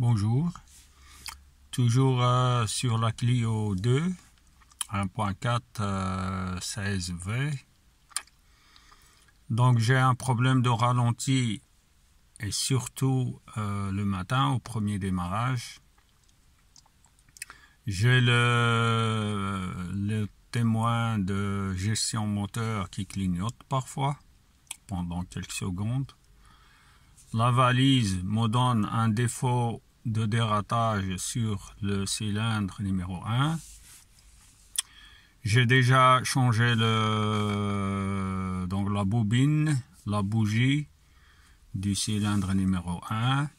Bonjour, toujours sur la Clio 2 1.4 16V. Donc j'ai un problème de ralenti et surtout le matin au premier démarrage. J'ai le témoin de gestion moteur qui clignote parfois pendant quelques secondes. La valise me donne un défaut de dératage sur le cylindre numéro 1. J'ai déjà changé donc la bobine, la bougie du cylindre numéro 1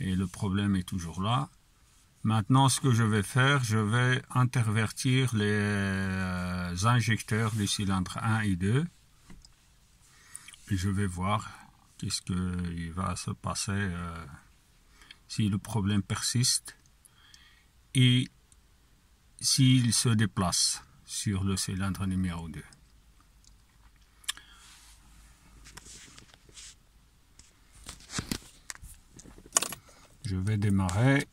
et le problème est toujours là. Maintenant, ce que je vais faire, je vais intervertir les injecteurs du cylindre 1 et 2 et je vais voir qu'est-ce qu'il va se passer si le problème persiste et s'il se déplace sur le cylindre numéro 2. Je vais démarrer.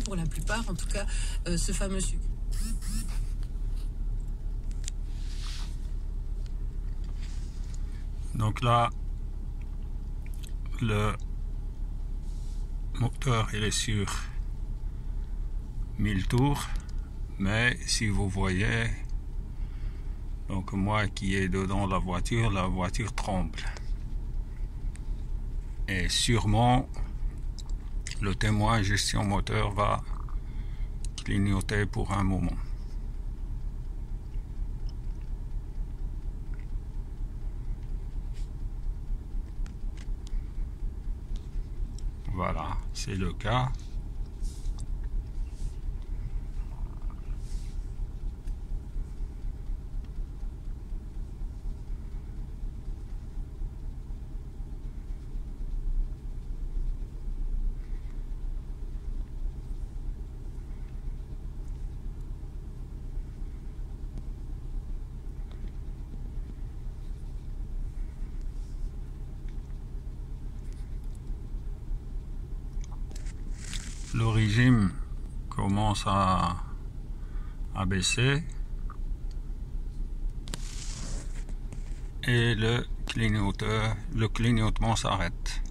Pour la plupart, en tout cas, ce fameux sucre. Donc là, le moteur il est sur 1000 tours, mais si vous voyez, donc moi qui est dedans la voiture tremble. Et sûrement, le témoin gestion moteur va clignoter pour un moment. Voilà, c'est le cas. Le régime commence à baisser et le clignotement s'arrête.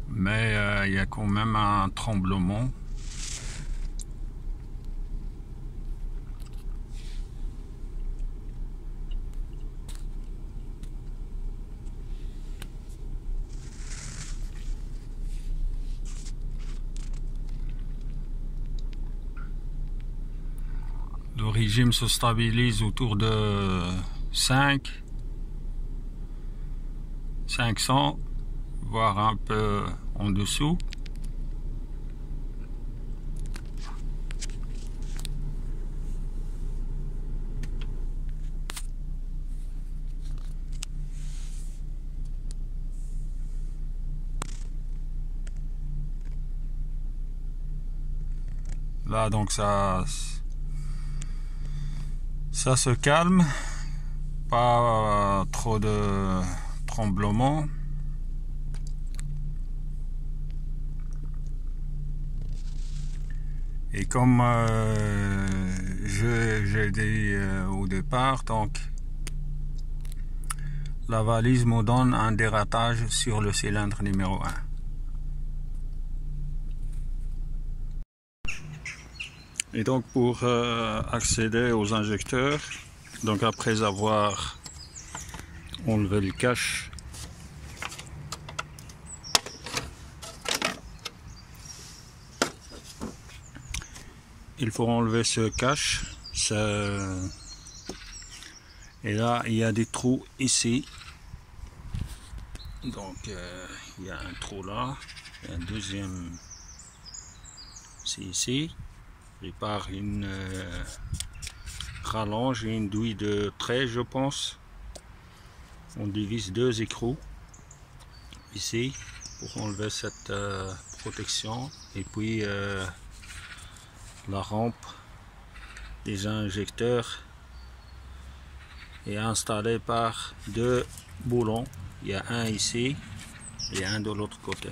Mais il y a quand même un tremblement. Le régime se stabilise autour de 500, voire un peu en dessous. Là donc ça se calme, pas trop de tremblements. Et comme j'ai dit au départ, donc la valise me donne un dératage sur le cylindre numéro 1. Et donc pour accéder aux injecteurs, donc après avoir enlevé le cache, il faut enlever ce cache. Et là il y a des trous ici. Donc il y a un trou là, et un deuxième, c'est ici. Et par une rallonge et une douille de trait, je pense, on divise deux écrous ici pour enlever cette protection et puis la rampe des injecteurs est installée par deux boulons. Il y a un ici et un de l'autre côté.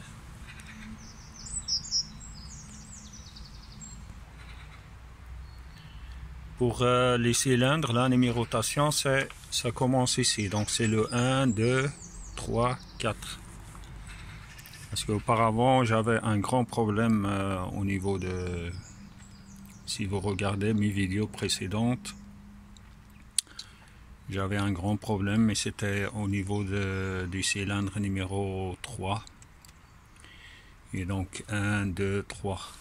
Pour les cylindres, la numérotation, ça commence ici. Donc c'est le 1, 2, 3, 4. Parce qu'auparavant, j'avais un grand problème au niveau de... Si vous regardez mes vidéos précédentes, j'avais un grand problème, mais c'était au niveau du cylindre numéro 3. Et donc 1, 2, 3.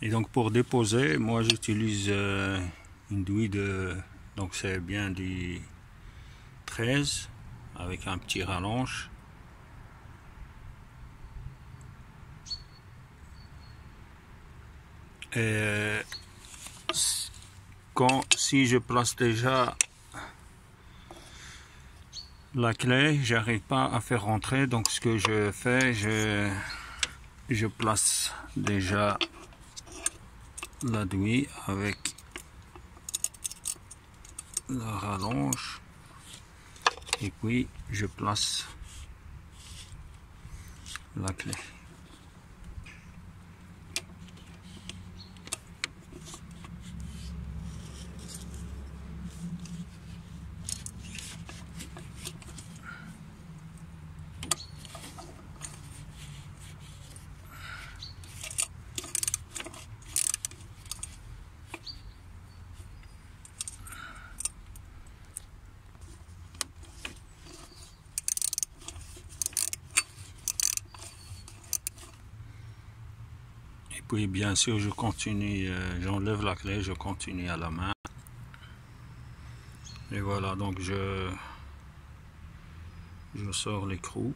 Et donc pour déposer, moi j'utilise une douille de... Donc c'est bien du 13 avec un petit rallonge. Et si je place déjà la clé, j'arrive pas à faire rentrer. Donc ce que je fais, je place déjà la douille avec la rallonge et puis je place la clé. Puis bien sûr je continue, j'enlève la clé, je continue à la main. Et voilà, donc je sors l'écrou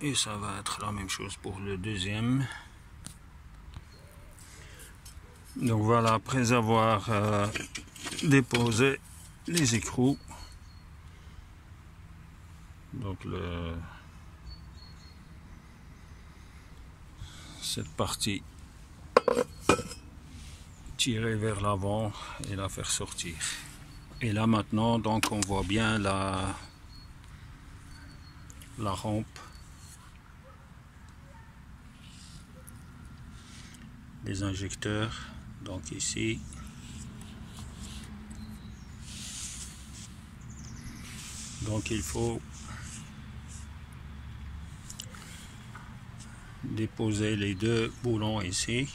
et ça va être la même chose pour le deuxième. Donc voilà, après avoir déposé les écrous, donc cette partie tirer vers l'avant et la faire sortir. Et là maintenant, donc on voit bien la rampe des injecteurs. Donc ici, donc il faut déposer les deux boulons ici.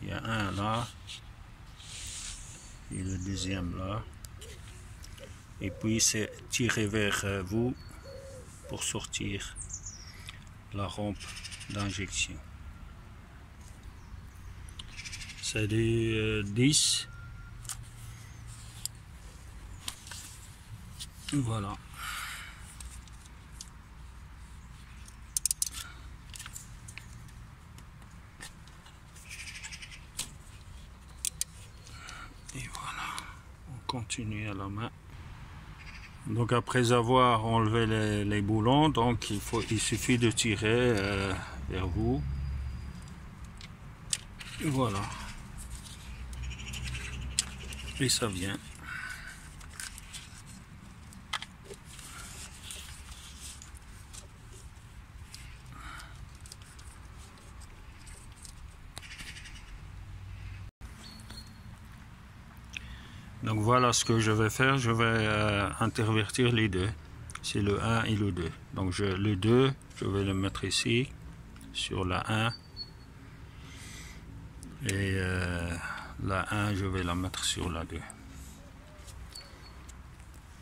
Il y a un là et le deuxième là. Et puis c'est tirer vers vous pour sortir la rampe d'injection. C'est du 10. Voilà. Et voilà, on continue à la main. Donc après avoir enlevé les boulons, donc il suffit de tirer vers vous. Et voilà. Et ça vient. Donc voilà ce que je vais faire, je vais intervertir les deux. C'est le 1 et le 2. Donc le 2, je vais le mettre ici, sur la 1. Et la 1, je vais la mettre sur la 2.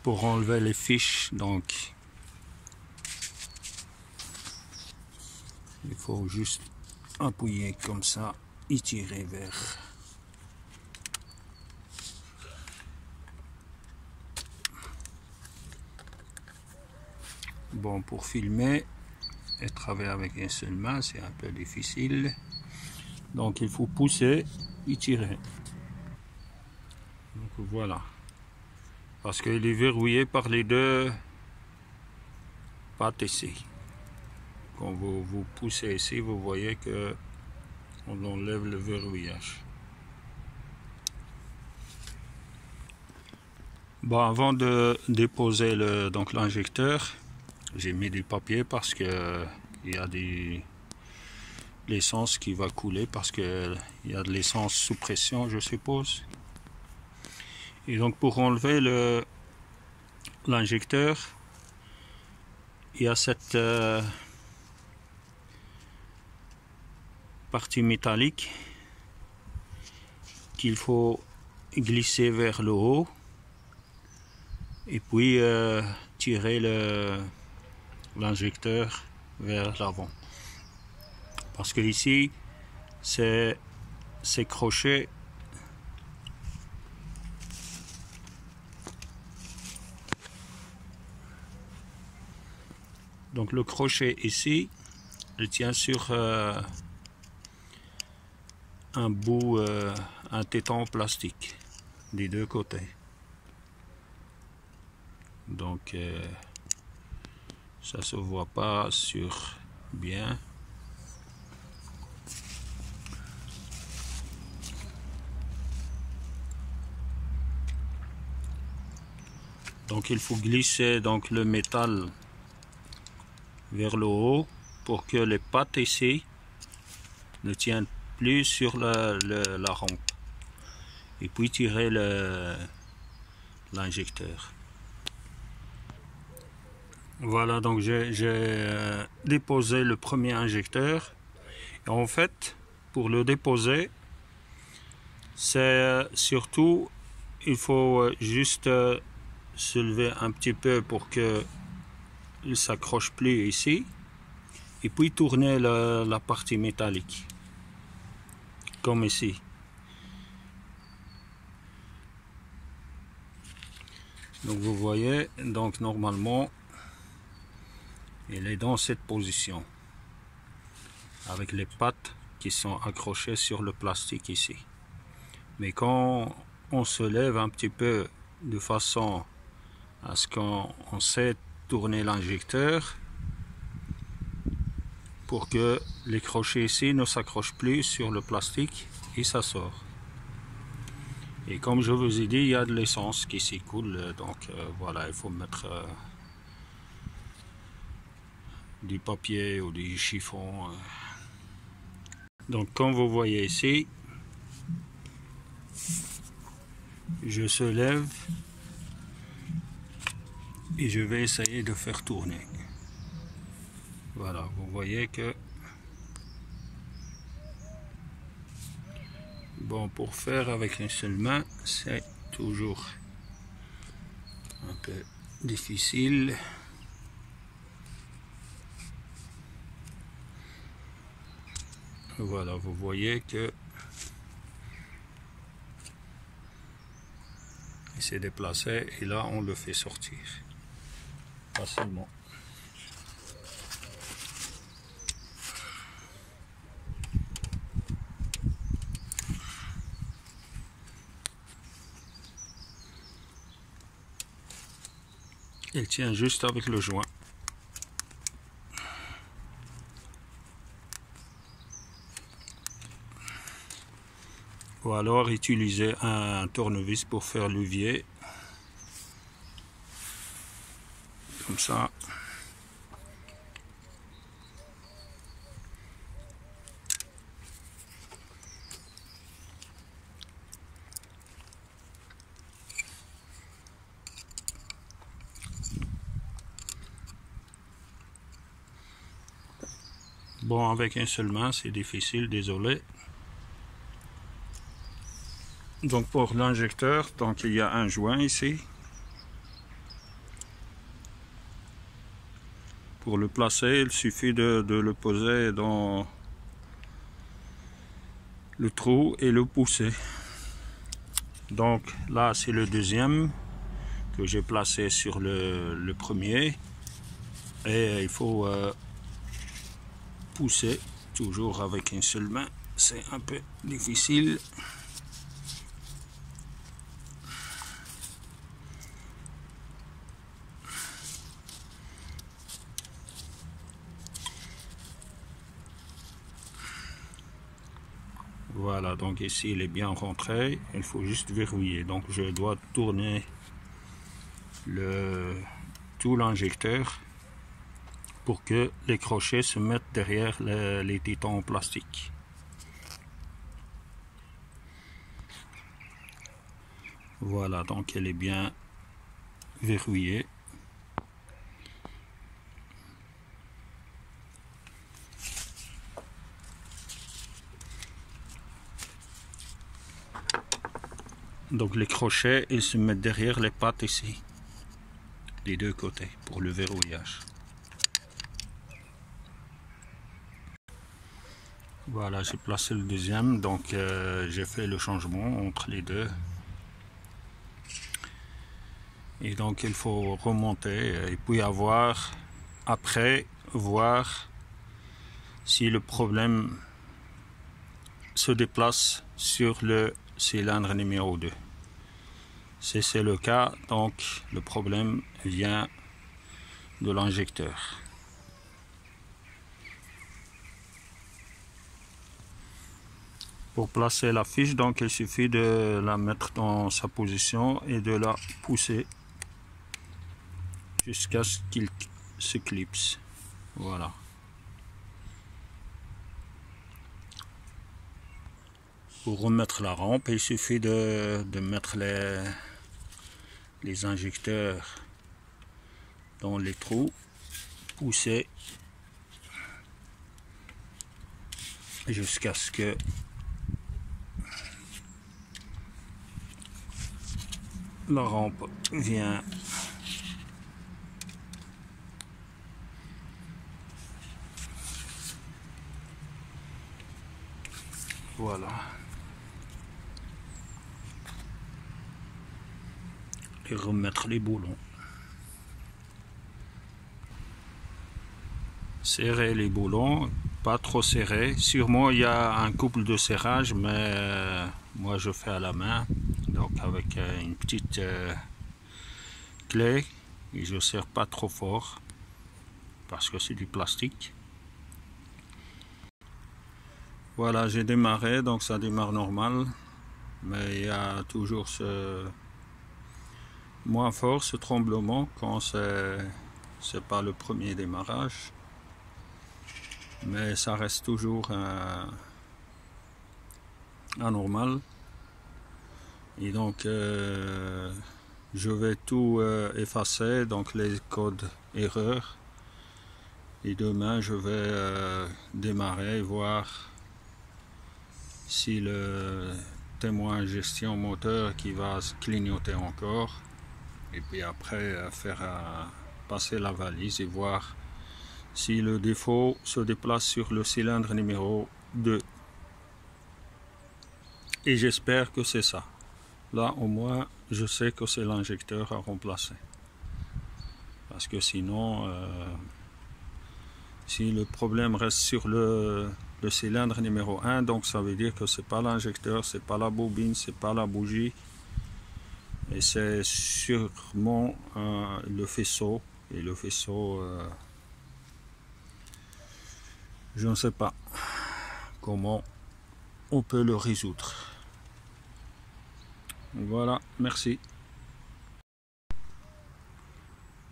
Pour enlever les fiches, donc, il faut juste appuyer comme ça et tirer vers. Bon, pour filmer et travailler avec une seule main, c'est un peu difficile. Donc il faut pousser et tirer. Donc voilà. Parce qu'il est verrouillé par les deux pattes ici. Quand vous poussez ici, vous voyez que on enlève le verrouillage. Bon, avant de déposer l'injecteur, j'ai mis du papier parce que il y a l'essence qui va couler parce que il y a de l'essence sous pression, je suppose. Et donc pour enlever l'injecteur, il y a cette partie métallique qu'il faut glisser vers le haut et puis tirer l'injecteur vers l'avant. Parce que ici, ces crochets donc le crochet ici, il tient sur un bout, un téton plastique des deux côtés. Donc ça se voit pas sur bien. Donc il faut glisser donc le métal vers le haut pour que les pattes ici ne tiennent plus sur la rampe. Et puis tirer l'injecteur. Voilà, donc j'ai déposé le premier injecteur. Et en fait, pour le déposer, c'est surtout, il faut juste se lever un petit peu pour que il s'accroche plus ici. Et puis tourner la partie métallique. Comme ici. Donc vous voyez, donc normalement, il est dans cette position. Avec les pattes qui sont accrochées sur le plastique ici. Mais quand on se lève un petit peu de façon à ce qu'on sait tourner l'injecteur pour que les crochets ici ne s'accrochent plus sur le plastique et ça sort. Et comme je vous ai dit, il y a de l'essence qui s'y coule, donc voilà, il faut mettre du papier ou du chiffon. Donc comme vous voyez ici, je se lève et je vais essayer de faire tourner. Voilà, vous voyez que bon, pour faire avec une seule main, c'est toujours un peu difficile. Voilà, vous voyez que il s'est déplacé et là on le fait sortir facilement. Il tient juste avec le joint. Ou alors utiliser un tournevis pour faire levier. Comme ça. Bon, avec une seule main, c'est difficile, désolé. Donc pour l'injecteur, donc il y a un joint ici. Pour le placer, il suffit de le poser dans le trou et le pousser. Donc là, c'est le deuxième que j'ai placé sur le premier. Et il faut pousser toujours avec une seule main. C'est un peu difficile. Voilà, donc ici il est bien rentré, il faut juste verrouiller. Donc je dois tourner tout l'injecteur pour que les crochets se mettent derrière les titans en plastique. Voilà, donc elle est bien verrouillée. Donc les crochets, ils se mettent derrière les pattes ici, les deux côtés, pour le verrouillage. Voilà, j'ai placé le deuxième, donc j'ai fait le changement entre les deux. Et donc il faut remonter et puis après voir si le problème se déplace sur le cylindre numéro 2. Si c'est le cas, donc le problème vient de l'injecteur. Pour placer la fiche, donc il suffit de la mettre dans sa position et de la pousser jusqu'à ce qu'il se clipse. Voilà. Pour remettre la rampe, il suffit de mettre les injecteurs dans les trous, pousser jusqu'à ce que la rampe vienne. Voilà. Et remettre les boulons. Serrer les boulons, pas trop serré. Sûrement il y a un couple de serrage, mais moi je fais à la main, donc avec une petite clé, et je serre pas trop fort parce que c'est du plastique. Voilà, j'ai démarré, donc ça démarre normal, mais il y a toujours ce moins fort, ce tremblement quand c'est pas le premier démarrage, mais ça reste toujours anormal. Et donc je vais tout effacer, donc les codes erreurs, et demain je vais démarrer et voir si le témoin gestion moteur qui va clignoter encore, et puis après faire passer la valise et voir si le défaut se déplace sur le cylindre numéro 2. Et j'espère que c'est ça. Là au moins je sais que c'est l'injecteur à remplacer. Parce que sinon, si le problème reste sur le cylindre numéro 1, donc ça veut dire que c'est pas l'injecteur, c'est pas la bobine, c'est pas la bougie. Et c'est sûrement le faisceau. Et le faisceau, je ne sais pas comment on peut le résoudre. Voilà, merci.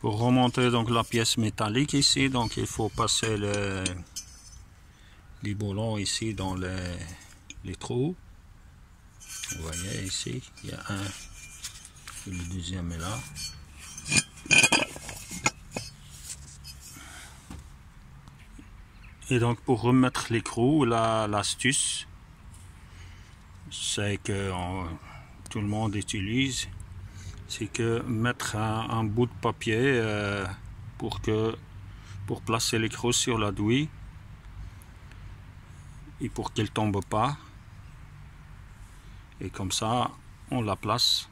Pour remonter donc la pièce métallique ici, donc il faut passer les boulons ici dans les trous. Vous voyez ici, il y a un et le deuxième est là. Et donc pour remettre l'écrou, l'astuce, c'est que tout le monde utilise, c'est que mettre un bout de papier pour placer l'écrou sur la douille et pour qu'elle tombe pas, et comme ça on la place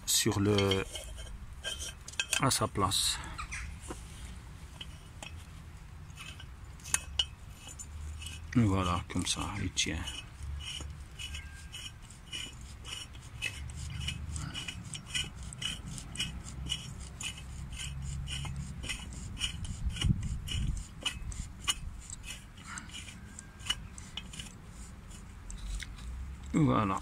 sur à sa place. Voilà, comme ça il tient. Voilà.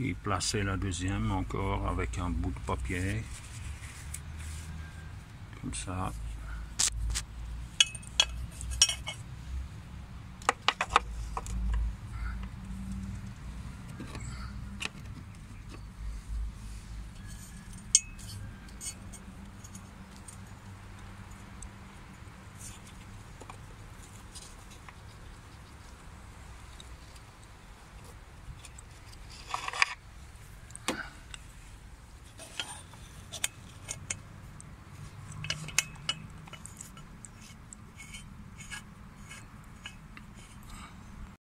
Et placer la deuxième encore avec un bout de papier. Comme ça.